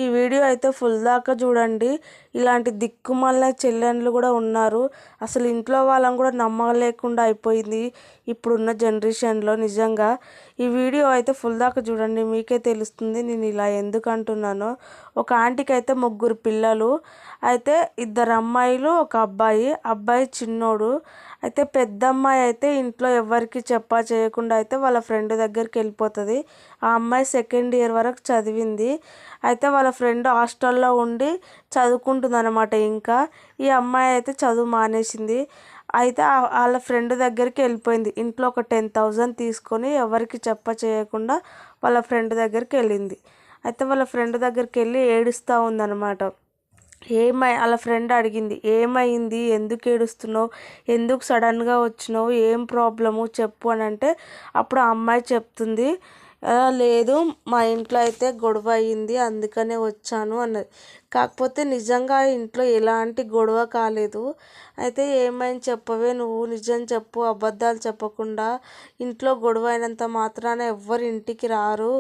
ఈ వీడియో అయితే ఫుల్ దాకా చూడండి. ఇలాంటి దిక్కుమాలిన చెల్లెండ్లు కూడా ఉన్నారు. అసలు ఇంట్లో వాళ్ళని కూడా నమ్మలేకుండా అయిపోయింది ఇప్పుడున్న జనరేషన్లో. నిజంగా ఈ వీడియో అయితే ఫుల్ దాకా చూడండి, మీకే తెలుస్తుంది నేను ఇలా ఎందుకు అంటున్నానో. ఒక ఆంటీకి అయితే 3 పిల్లలు, అయితే 2 అమ్మాయిలు, ఒక అబ్బాయి. అబ్బాయి చిన్నోడు. అయితే పెద్ద అమ్మాయి అయితే ఇంట్లో ఎవరికి చేయకుండా అయితే వాళ్ళ ఫ్రెండ్ దగ్గరికి వెళ్ళిపోతుంది. ఆ అమ్మాయి సెకండ్ ఇయర్ వరకు చదివింది. అయితే వాళ్ళ ఫ్రెండ్ హాస్టల్లో ఉండి చదువుకుంటుంది అనమాట. ఇంకా ఈ అమ్మాయి అయితే చదువు మానేసింది. అయితే వాళ్ళ ఫ్రెండ్ దగ్గరికి వెళ్ళిపోయింది. ఇంట్లో ఒక 10,000 తీసుకొని ఎవరికి చేయకుండా వాళ్ళ ఫ్రెండ్ దగ్గరికి వెళ్ళింది. అయితే వాళ్ళ ఫ్రెండ్ దగ్గరికి వెళ్ళి ఏడుస్తూ ఉందన్నమాట. వాళ్ళ ఫ్రెండ్ అడిగింది, ఏమైంది, ఎందుకు ఏడుస్తున్నావు, ఎందుకు సడన్గా వచ్చినావు, ఏం ప్రాబ్లము చెప్పు అని అంటే అప్పుడు ఆ అమ్మాయి చెప్తుంది, లేదు మా ఇంట్లో అయితే గొడవ అయ్యింది అందుకనే వచ్చాను అన్నది. కాకపోతే నిజంగా ఇంట్లో ఎలాంటి గొడవ కాలేదు. అయితే ఏమైంది చెప్పవే, నువ్వు నిజం చెప్పు, అబద్ధాలు చెప్పకుండా. ఇంట్లో గొడవ అయినంత మాత్రాన ఎవ్వరు ఇంటికి రారు,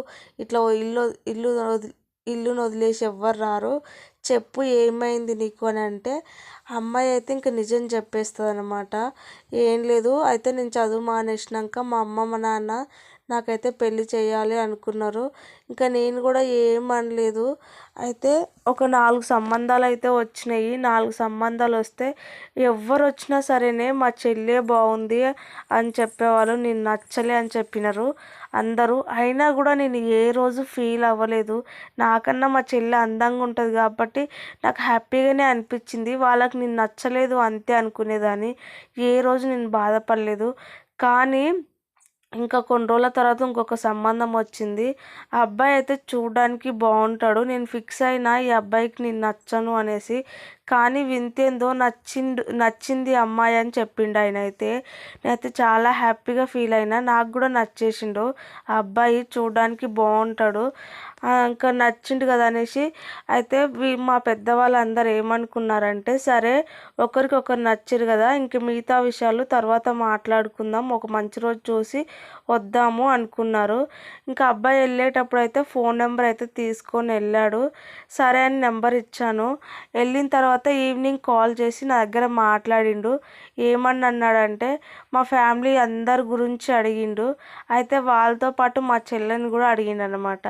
ఇట్లా ఇల్లును వదిలేసి ఎవ్వరు రారు, చెప్పు ఏమైంది నీకు అని అంటే అమ్మాయి అయితే ఇంక నిజం చెప్పేస్తుంది అనమాట. ఏం లేదు, అయితే నేను చదువు మానేసినాక మా అమ్మ మా నాన్న నాకైతే పెళ్ళి చేయాలి అనుకున్నారు. ఇంకా నేను కూడా ఏమనలేదు. అయితే ఒక 4 సంబంధాలు అయితే వచ్చినాయి. 4 సంబంధాలు వస్తే ఎవ్వరు వచ్చినా సరేనే మా చెల్లె బాగుంది అని చెప్పేవాళ్ళు, నేను నచ్చలే అని చెప్పినారు అందరూ. అయినా కూడా నేను ఏ రోజు ఫీల్ అవ్వలేదు. నాకన్నా మా చెల్లె అందంగా ఉంటుంది కాబట్టి నాకు హ్యాపీగానే అనిపించింది. వాళ్ళకి నేను నచ్చలేదు అంతే అనుకునేదాన్ని. ఏ రోజు నేను బాధపడలేదు. కానీ ఇంకా కొన్ని రోజుల తర్వాత ఇంకొక సంబంధం వచ్చింది. ఆ అబ్బాయి అయితే చూడడానికి బాగుంటాడు. నేను ఫిక్స్ అయినా ఈ అబ్బాయికి నేను నచ్చను అనేసి. కానీ వింతేందో నచ్చింది అమ్మాయి అని చెప్పిండు ఆయన. అయితే నేనైతే చాలా హ్యాపీగా ఫీల్ అయినా. నాకు కూడా నచ్చేసిండు. ఆ అబ్బాయి చూడడానికి బాగుంటాడు. ఇంకా నచ్చిండు కదా అనేసి అయితే మా పెద్దవాళ్ళందరూ ఏమనుకున్నారంటే, సరే ఒకరికొకరు నచ్చిరు కదా, ఇంక మిగతా విషయాలు తర్వాత మాట్లాడుకుందాం, ఒక మంచి రోజు చూసి వద్దాము అనుకున్నారు. ఇంకా అబ్బాయి వెళ్ళేటప్పుడు అయితే ఫోన్ నెంబర్ అయితే తీసుకొని వెళ్ళాడు. సరే అని నెంబర్ ఇచ్చాను. వెళ్ళిన తర్వాత ఈవినింగ్ కాల్ చేసి నా దగ్గర మాట్లాడిండు. ఏమని అన్నాడంటే మా ఫ్యామిలీ అందరి గురించి అడిగిండు. అయితే వాళ్ళతో పాటు మా చెల్లెని కూడా అడిగిండు అనమాట.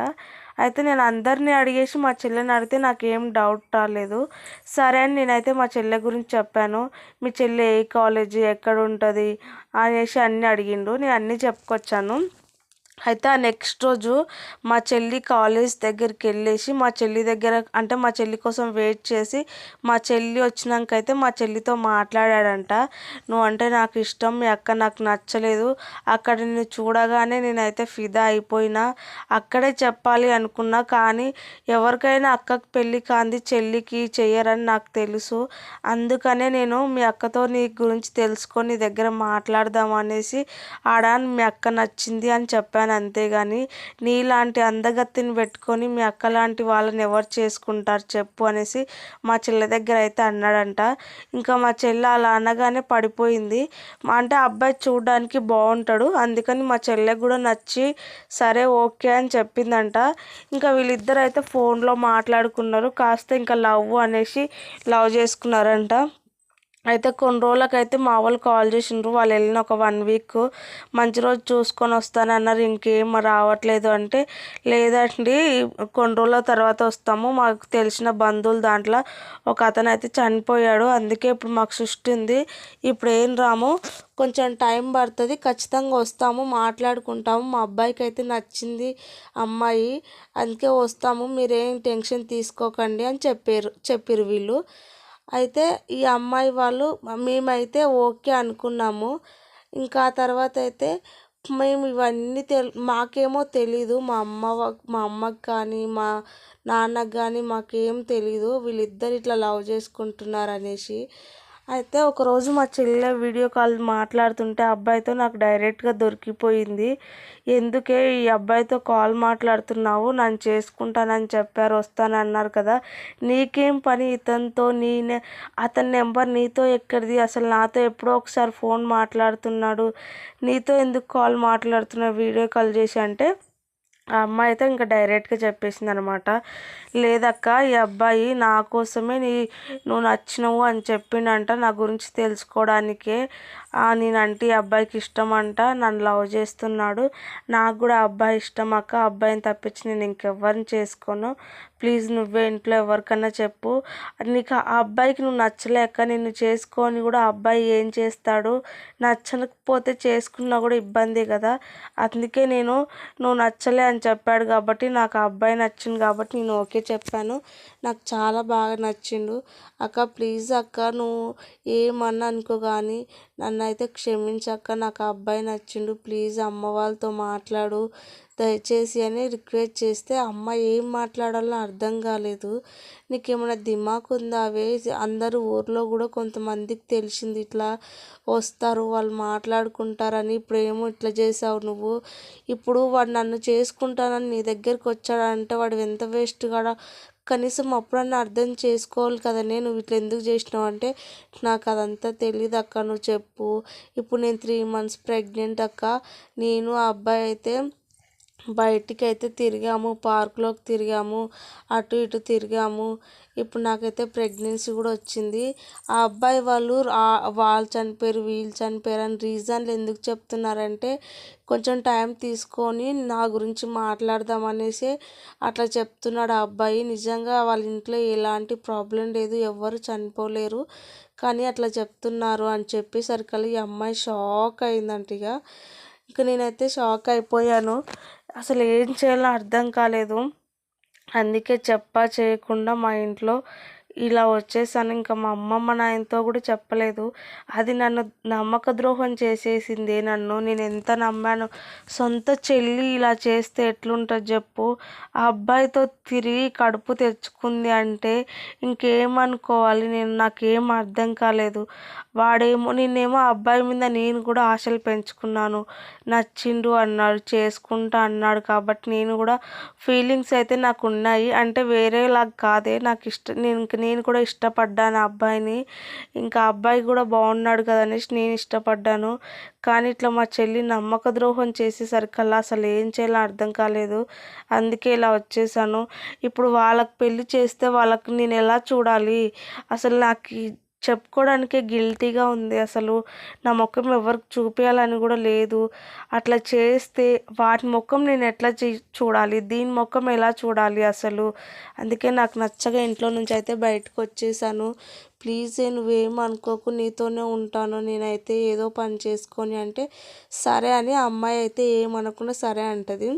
అయితే నేను అందరినీ అడిగేసి మా చెల్లెని అడిగితే నాకేం డౌట్ రాలేదు. సరే అని నేనైతే మా చెల్లె గురించి చెప్పాను. మీ చెల్లె ఏ కాలేజీ, ఎక్కడ ఉంటుంది అనేసి అన్నీ అడిగిండు. నేను అన్నీ చెప్పుకొచ్చాను. అయితే ఆ నెక్స్ట్ రోజు మా చెల్లి కాలేజ్ దగ్గరికి వెళ్ళేసి మా చెల్లి దగ్గర అంటే మా చెల్లి కోసం వెయిట్ చేసి మా చెల్లి వచ్చినాక అయితే మా చెల్లితో మాట్లాడాడంట. నువ్వు అంటే నాకు ఇష్టం, మీ అక్క నాకు నచ్చలేదు, అక్కడ నిన్ను చూడగానే నేనైతే ఫిదా అయిపోయినా, అక్కడే చెప్పాలి అనుకున్నా, కానీ ఎవరికైనా అక్కకి పెళ్ళి కాంది చెల్లికి చెయ్యరని నాకు తెలుసు, అందుకనే నేను మీ అక్కతో నీ గురించి తెలుసుకొని నీ దగ్గర మాట్లాడదాం అనేసి మీ అక్క నచ్చింది అని చెప్పాను. అంతేగాని నీలాంటి అందగత్తిని పెట్టుకొని మీ అక్క లాంటి వాళ్ళని ఎవరు చేసుకుంటారు చెప్పు అనేసి మా చెల్లె దగ్గర అయితే అన్నాడంట. ఇంకా మా చెల్లె అలా అనగానే పడిపోయింది. అంటే అబ్బాయి చూడడానికి బాగుంటాడు, అందుకని మా చెల్లెకి కూడా నచ్చి సరే ఓకే అని చెప్పిందంట. ఇంకా వీళ్ళిద్దరు అయితే ఫోన్లో మాట్లాడుకున్నారు. కాస్త ఇంకా లవ్ అనేసి లవ్ చేసుకున్నారంట. అయితే కొన్ని రోజులకైతే మా వాళ్ళు కాల్ చేసిండ్రు. వాళ్ళు వెళ్ళిన ఒక 1 వీక్ మంచి రోజు చూసుకొని వస్తానన్నారు. ఇంకేం రావట్లేదు అంటే, లేదండి కొన్ని రోజుల తర్వాత వస్తాము, మాకు తెలిసిన బంధువుల దాంట్లో ఒక అతను అయితే చనిపోయాడు, అందుకే ఇప్పుడు మాకు సృష్టి ఉంది, ఇప్పుడు ఏం రాము, కొంచెం టైం పడుతుంది, ఖచ్చితంగా వస్తాము, మాట్లాడుకుంటాము, మా అబ్బాయికి అయితే నచ్చింది అమ్మాయి, అందుకే వస్తాము, మీరేం టెన్షన్ తీసుకోకండి అని చెప్పారు వీళ్ళు. అయితే ఈ అమ్మాయి వాళ్ళు మేమైతే ఓకే అనుకున్నాము. ఇంకా తర్వాత అయితే మేము ఇవన్నీ మాకేమో తెలీదు, మా అమ్మకి కానీ మా నాన్నకి కానీ మాకేం తెలీదు వీళ్ళిద్దరు ఇట్లా లవ్ చేసుకుంటున్నారు అనేసి. అయితే ఒకరోజు మా చెల్లె వీడియో కాల్ మాట్లాడుతుంటే అబ్బాయితో నాకు డైరెక్ట్గా దొరికిపోయింది. ఎందుకే ఈ అబ్బాయితో కాల్ మాట్లాడుతున్నావు, నన్ను చేసుకుంటానని చెప్పారు, వస్తానన్నారు కదా, నీకేం పని ఇతనితో, అతని నెంబర్ నీతో ఎక్కడిది, అసలు నాతో ఎప్పుడో ఒకసారి ఫోన్ మాట్లాడుతున్నాడు, నీతో ఎందుకు కాల్ మాట్లాడుతున్నావు వీడియో కాల్ చేసి అంటే ఆ అమ్మాయి అయితే ఇంకా డైరెక్ట్గా చెప్పేసింది అనమాట. లేదక్క, ఈ అబ్బాయి నా కోసమే నువ్వు నచ్చినవు అని చెప్పిండంట, నా గురించి తెలుసుకోవడానికే. నేనంటే ఈ అబ్బాయికి ఇష్టం అంట, నన్ను లవ్ చేస్తున్నాడు. నాకు కూడా ఆ అబ్బాయి ఇష్టం అక్క, అబ్బాయిని తప్పించి నేను ఇంకెవ్వరిని చేసుకోను. ప్లీజ్ నువ్వే ఇంట్లో ఎవరికన్నా చెప్పు. నీకు ఆ అబ్బాయికి నువ్వు నచ్చలేక నిన్ను చేసుకొని కూడా ఆ అబ్బాయి ఏం చేస్తాడు? నచ్చకపోతే చేసుకున్నా కూడా ఇబ్బందే కదా. అందుకే నువ్వు నచ్చలే అని చెప్పాడు కాబట్టి నాకు ఆ అబ్బాయి నచ్చింది కాబట్టి నేను ఓకే చెప్పాను. నాకు చాలా బాగా నచ్చిండు. అక్క ప్లీజ్ అక్క, నువ్వు ఏమన్నా అనుకో కానీ నన్నైతే క్షమించక్క, నాకు ఆ అబ్బాయి నచ్చిండు, ప్లీజ్ అమ్మ వాళ్ళతో మాట్లాడు దయచేసి అని రిక్వెస్ట్ చేస్తే అమ్మ ఏం మాట్లాడాలో అర్థం కాలేదు. నీకేమైనా దిమాక్ ఉందా? అవే అందరూ ఊర్లో కూడా కొంతమందికి తెలిసింది ఇట్లా వస్తారు వాళ్ళు మాట్లాడుకుంటారని, ఇప్పుడేమో ఇట్లా చేసావు నువ్వు. ఇప్పుడు వాడు నన్ను చేసుకుంటానని నీ దగ్గరికి వచ్చాడంటే వాడు ఎంత వేస్ట్ కాడా. కనీసం అప్పుడన్నా అర్థం చేసుకోవాలి కదా. నువ్వు ఇట్లా ఎందుకు చేసినావు అంటే, నాకు అదంతా తెలియదు అక్క, నువ్వు చెప్పు. ఇప్పుడు నేను 3 months ప్రెగ్నెంట్ అక్క. నేను ఆ అబ్బాయి అయితే బయటికి అయితే తిరిగాము, పార్కులోకి తిరిగాము, అటు ఇటు తిరిగాము. ఇప్పుడు నాకైతే ప్రెగ్నెన్సీ కూడా వచ్చింది. ఆ అబ్బాయి వాళ్ళు చనిపోయారు, వీళ్ళు చనిపోయారు అని రీజన్లు ఎందుకు చెప్తున్నారంటే, కొంచెం టైం తీసుకొని నా గురించి మాట్లాడదాం అనేసి అట్లా చెప్తున్నాడు ఆ అబ్బాయి. నిజంగా వాళ్ళ ఇంట్లో ఎలాంటి ప్రాబ్లం లేదు, ఎవ్వరు చనిపోలేరు, కానీ అట్లా చెప్తున్నారు అని చెప్పేసరికి ఈ అమ్మాయి షాక్ అయిందంట. ఇక నేనైతే షాక్ అయిపోయాను. అసలు ఏం చేయాలో అర్థం కాలేదు. అందుకే చేయకుండా మా ఇంట్లో ఇలా వచ్చేసాను. ఇంకా మా అమ్మమ్మ నాయనతో కూడా చెప్పలేదు. అది నన్ను నమ్మక ద్రోహం చేసేసింది. నేను ఎంత నమ్మాను. సొంత చెల్లి ఇలా చేస్తే ఎట్లుంటుంది చెప్పు. ఆ అబ్బాయితో తిరిగి కడుపు తెచ్చుకుంది అంటే ఇంకేమనుకోవాలి నేను. నాకేం అర్థం కాలేదు. నిన్నేమో ఆ అబ్బాయి మీద నేను కూడా ఆశలు పెంచుకున్నాను. నచ్చిండు అన్నాడు, చేసుకుంటా అన్నాడు కాబట్టి నేను కూడా ఫీలింగ్స్ అయితే నాకు ఉన్నాయి. అంటే వేరేలాగా కాదే, నేను కూడా ఇష్టపడ్డాను ఆ అబ్బాయిని. ఇంకా అబ్బాయి కూడా బాగున్నాడు కదా అనేసి నేను ఇష్టపడ్డాను. కానీ ఇట్లా మా చెల్లి నమ్మక ద్రోహం చేసేసరికల్లా అసలు ఏం చేయాలో అర్థం కాలేదు. అందుకే ఇలా వచ్చేసాను. ఇప్పుడు వాళ్ళకి పెళ్ళి చేస్తే వాళ్ళకి నేను ఎలా చూడాలి? అసలు నాకు చెప్పుకోవడానికే గిల్టీగా ఉంది. అసలు నా ముఖం ఎవరికి చూపించాలని కూడా లేదు. అట్లా చేస్తే వాటి ముఖం నేను ఎట్లా చూడాలి, దీని ముఖం ఎలా చూడాలి అసలు. అందుకే నాకు నచ్చగా ఇంట్లో నుంచి అయితే బయటకు వచ్చేసాను. ప్లీజ్ నువ్వేం అనుకోకు, నీతోనే ఉంటాను నేనైతే, ఏదో పని చేసుకొని అంటే సరే అని ఆ అమ్మాయి అయితే ఏమనకుండా సరే అంటది.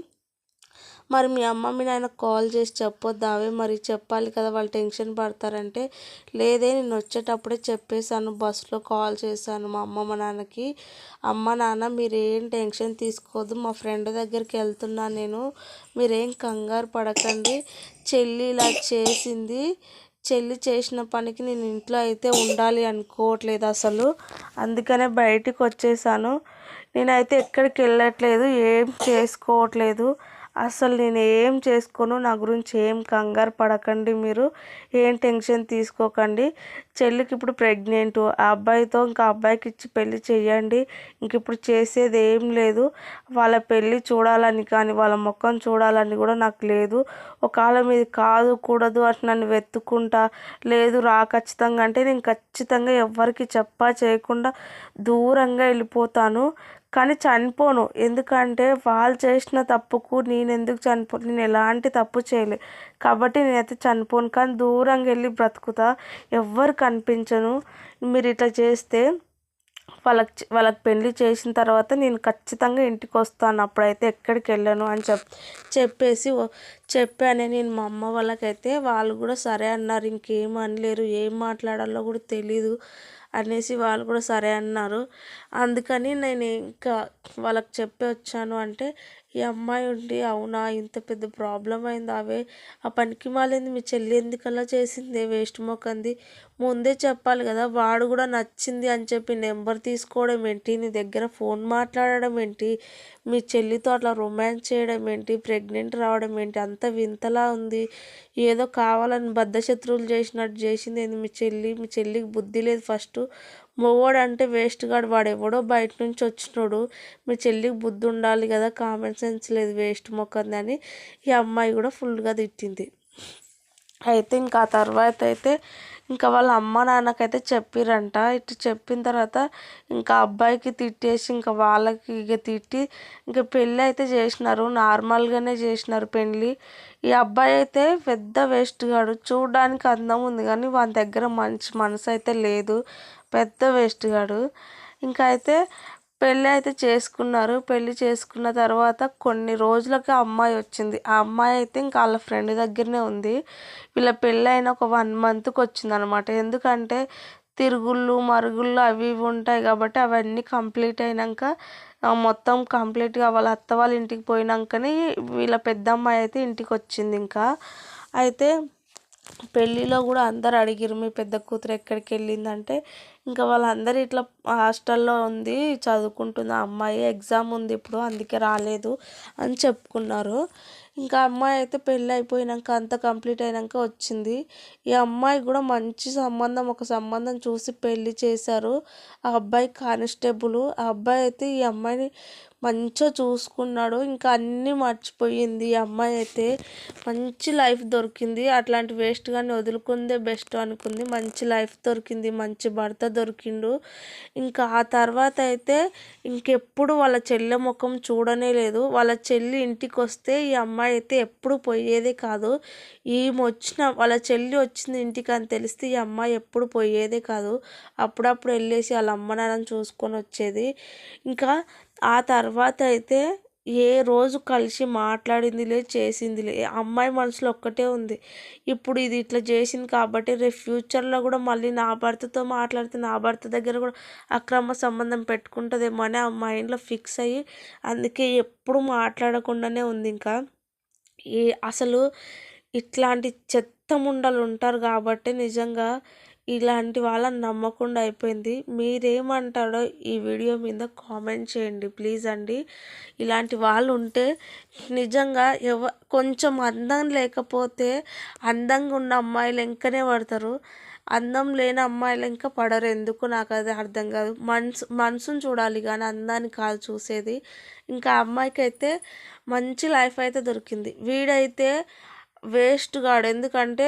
మరి మీ అమ్మ మీ నాయనకు కాల్ చేసి చెప్పొద్దావే, మరి చెప్పాలి కదా, వాళ్ళు టెన్షన్ పడతారంటే, లేదే నేను వచ్చేటప్పుడే చెప్పేశాను, బస్సులో కాల్ చేశాను మా అమ్మ మా నాన్నకి. అమ్మ నాన్న మీరేం టెన్షన్ తీసుకోవద్దు, మా ఫ్రెండ్ దగ్గరికి వెళ్తున్నాను నేను, మీరేం కంగారు పడకండి. చెల్లి ఇలా చేసింది, చెల్లి చేసిన పనికి నేను ఇంట్లో అయితే ఉండాలి అనుకోవట్లేదు అసలు. అందుకనే బయటికి వచ్చేసాను. నేనైతే ఎక్కడికి వెళ్ళట్లేదు, ఏం చేసుకోవట్లేదు. అసలు నేను ఏం చేసుకోను. నా గురించి ఏం కంగారు పడకండి, మీరు ఏం టెన్షన్ తీసుకోకండి. చెల్లికి ఇప్పుడు ప్రెగ్నెంట్, ఆ అబ్బాయితో ఇంకా అబ్బాయికి ఇచ్చి పెళ్ళి చేయండి. ఇంక ఇప్పుడు చేసేది ఏం లేదు. వాళ్ళ పెళ్ళి చూడాలని కానీ వాళ్ళ ముఖం చూడాలని కూడా నాకు లేదు. ఒకవేళ మీది కాదు కూడదు అట్లా నన్ను వెతుక్కుంటా లేదు రా ఖచ్చితంగా అంటే నేను ఖచ్చితంగా ఎవ్వరికి చేయకుండా దూరంగా వెళ్ళిపోతాను. కానీ చనిపోను. ఎందుకంటే వాళ్ళు చేసిన తప్పుకు నేను ఎందుకు చనిపోను? నేను ఎలాంటి తప్పు చేయలే కాబట్టి నేనైతే చనిపోను. కానీ దూరంగా వెళ్ళి బ్రతుకుతా, ఎవ్వరు కనిపించను. మీరు ఇట్లా చేస్తే వాళ్ళకి పెళ్ళి చేసిన తర్వాత నేను ఖచ్చితంగా ఇంటికి వస్తాను, అప్పుడైతే ఎక్కడికి వెళ్ళను అని చెప్పేసి చెప్పాను నేను మా అమ్మ వాళ్ళకైతే. వాళ్ళు కూడా సరే అన్నారు. ఇంకేం అనలేరు, ఏం మాట్లాడాలో కూడా తెలీదు అనేసి వాళ్ళు కూడా సరే అన్నారు. అందుకని నేను ఇంకా వాళ్ళకి చెప్పి వచ్చాను. అంటే ఈ అమ్మాయి ఉండి అవునా ఇంత పెద్ద ప్రాబ్లం అయింది, ఆ పనికి మాలింది మీ చెల్లి ఎందుకలా చేసింది, వేస్ట్ మొక్కంది, ముందే చెప్పాలి కదా. వాడు కూడా నచ్చింది అని చెప్పి నెంబర్ తీసుకోవడం ఏంటి, నీ దగ్గర ఫోన్ మాట్లాడడం ఏంటి, మీ చెల్లితో అట్లా రొమాన్స్ చేయడం ఏంటి, ప్రెగ్నెంట్ రావడం ఏంటి, అంత వింతలా ఉంది. ఏదో కావాలని బద్ధశత్రువులు చేసినట్టు చేసింది ఏంది మీ చెల్లికి బుద్ధి లేదు. ఫస్ట్ మొగోడు అంటే వేస్ట్ గాడు, వాడెవడో బయట నుంచి వచ్చినోడు, మీ చెల్లికి బుద్ధి ఉండాలి కదా, కామన్ సెన్స్ లేదు వేస్ట్ మొక్కంది అని ఈ అమ్మాయి కూడా ఫుల్గా తిట్టింది. అయితే ఇంకా ఆ తర్వాత అయితే ఇంకా వాళ్ళ అమ్మ నాన్నకైతే చెప్పిరంట. ఇట్లా చెప్పిన తర్వాత ఇంకా అబ్బాయికి తిట్టేసి ఇంకా వాళ్ళకి ఇక తిట్టి ఇంకా పెళ్ళి అయితే చేసినారు. నార్మల్గానే చేసినారు పెళ్ళి. ఈ అబ్బాయి అయితే పెద్ద వేస్ట్ గాడు, చూడడానికి అందం ఉంది కానీ వాని దగ్గర మంచి మనసు అయితే లేదు, పెద్ద వేస్ట్ గాడు. ఇంకా అయితే పెళ్ళి అయితే చేసుకున్నారు. పెళ్ళి చేసుకున్న తర్వాత కొన్ని రోజులకి ఆ అమ్మాయి వచ్చింది. ఆ అమ్మాయి అయితే ఇంకా వాళ్ళ ఫ్రెండ్ దగ్గరనే ఉంది. వీళ్ళ పెళ్ళి అయిన ఒక 1 మంత్కి వచ్చింది అనమాట. ఎందుకంటే తిరుగుళ్ళు మరుగుళ్ళు అవి ఇవి ఉంటాయి కాబట్టి అవన్నీ కంప్లీట్ అయినాక మొత్తం కంప్లీట్గా వాళ్ళ అత్త వాళ్ళ ఇంటికి పోయినాకనే వీళ్ళ పెద్దమ్మాయి అయితే ఇంటికి వచ్చింది. ఇంకా అయితే పెళ్ళిలో కూడా అందరు అడిగిరు మీ పెద్ద కూతురు ఎక్కడికి వెళ్ళిందంటే ఇంకా వాళ్ళందరూ ఇట్లా హాస్టల్లో ఉంది, చదువుకుంటుంది ఆ అమ్మాయి, ఎగ్జామ్ ఉంది ఇప్పుడు అందుకే రాలేదు అని చెప్పుకున్నారు. ఇంకా అమ్మాయి అయితే పెళ్ళి అయిపోయినాక అంతా కంప్లీట్ అయినాక వచ్చింది. ఈ అమ్మాయి కూడా మంచి సంబంధం, ఒక సంబంధం చూసి పెళ్ళి చేశారు. ఆ అబ్బాయి కానిస్టేబుల్. ఆ అబ్బాయి అయితే ఈ అమ్మాయిని మంచిగా చూసుకున్నాడు. ఇంకా అన్నీ మర్చిపోయింది ఈ అమ్మాయి అయితే. మంచి లైఫ్ దొరికింది. అట్లాంటి వేస్ట్ గాని వదులుకుందే బెస్ట్ అనుకుంది. మంచి లైఫ్ దొరికింది, మంచి భర్త దొరికిండు. ఇంకా ఆ తర్వాత అయితే ఇంకెప్పుడు వాళ్ళ చెల్లె ముఖం చూడనే లేదు. వాళ్ళ చెల్లి ఇంటికి వస్తే ఈ అమ్మాయి అయితే ఎప్పుడు పోయేదే కాదు. వాళ్ళ చెల్లి వచ్చింది ఇంటికి అని తెలిస్తే ఈ అమ్మాయి ఎప్పుడు పోయేదే కాదు. అప్పుడప్పుడు వెళ్ళేసి వాళ్ళ అమ్మ నాన్నని చూసుకొని వచ్చేది. ఇంకా ఆ తర్వాత అయితే ఏ రోజు కలిసి మాట్లాడింది లేదు, చేసింది లేదు. అమ్మాయి మనసులో ఒక్కటే ఉంది, ఇప్పుడు ఇది ఇట్లా చేసింది కాబట్టి రేపు ఫ్యూచర్లో కూడా మళ్ళీ నా భర్తతో మాట్లాడితే నా భర్త దగ్గర కూడా అక్రమ సంబంధం పెట్టుకుంటుందేమో అని ఆ మైండ్లో ఫిక్స్ అయ్యి అందుకే ఎప్పుడు మాట్లాడకుండానే ఉంది. ఇంకా అసలు ఇట్లాంటి చెత్త ముండలు ఉంటారు కాబట్టి నిజంగా ఇలాంటి వాళ్ళని నమ్మకుండా అయిపోయింది. మీరేమంటారో ఈ వీడియో మీద కామెంట్ చేయండి ప్లీజ్ అండి. ఇలాంటి వాళ్ళు ఉంటే నిజంగా కొంచెం అందం లేకపోతే అందంగా ఉన్న అమ్మాయిలు వెంకనే పడతారు, అందం లేని అమ్మాయిలు ఇంకా పడరు. ఎందుకు నాకు అది అర్థం కాదు. మనసుని చూడాలి కానీ అందాన్ని కాదు చూసేది. ఇంకా అమ్మాయికి అయితే మంచి లైఫ్ అయితే దొరికింది. వీడైతే వేస్ట్ గాడు. ఎందుకంటే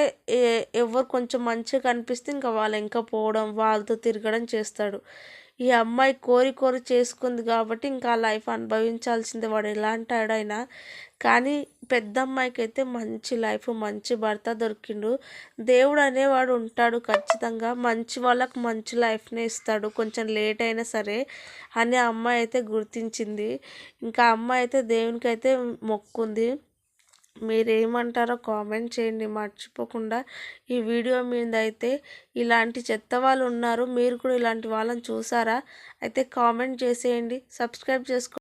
ఎవరు కొంచెం మంచిగా కనిపిస్తే ఇంకా వాళ్ళు ఇంకా పోవడం, వాళ్ళతో తిరగడం చేస్తాడు. ఈ అమ్మాయి కోరి కోరి చేసుకుంది కాబట్టి ఇంకా ఆ లైఫ్ అనుభవించాల్సిందే, వాడు ఎలాంటాడైనా. కానీ పెద్ద అమ్మాయికి అయితే మంచి లైఫ్, మంచి భర్త దొరికిండు. దేవుడు అనేవాడు ఉంటాడు ఖచ్చితంగా, మంచి వాళ్ళకు మంచి లైఫ్నే ఇస్తాడు కొంచెం లేట్ అయినా సరే అని ఆ అమ్మాయి అయితే గుర్తించింది. ఇంకా అమ్మాయి అయితే దేవునికి అయితే మొక్కుంది. మీరేమంటారో కామెంట్ చేయండి మర్చిపోకుండా. ఈ వీడియో మీద అయితే ఇలాంటి చెత్త వాళ్ళు ఉన్నారు, మీరు కూడా ఇలాంటి వాళ్ళని చూసారా అయితే కామెంట్ చేసేయండి. సబ్స్క్రైబ్ చేసుకోండి.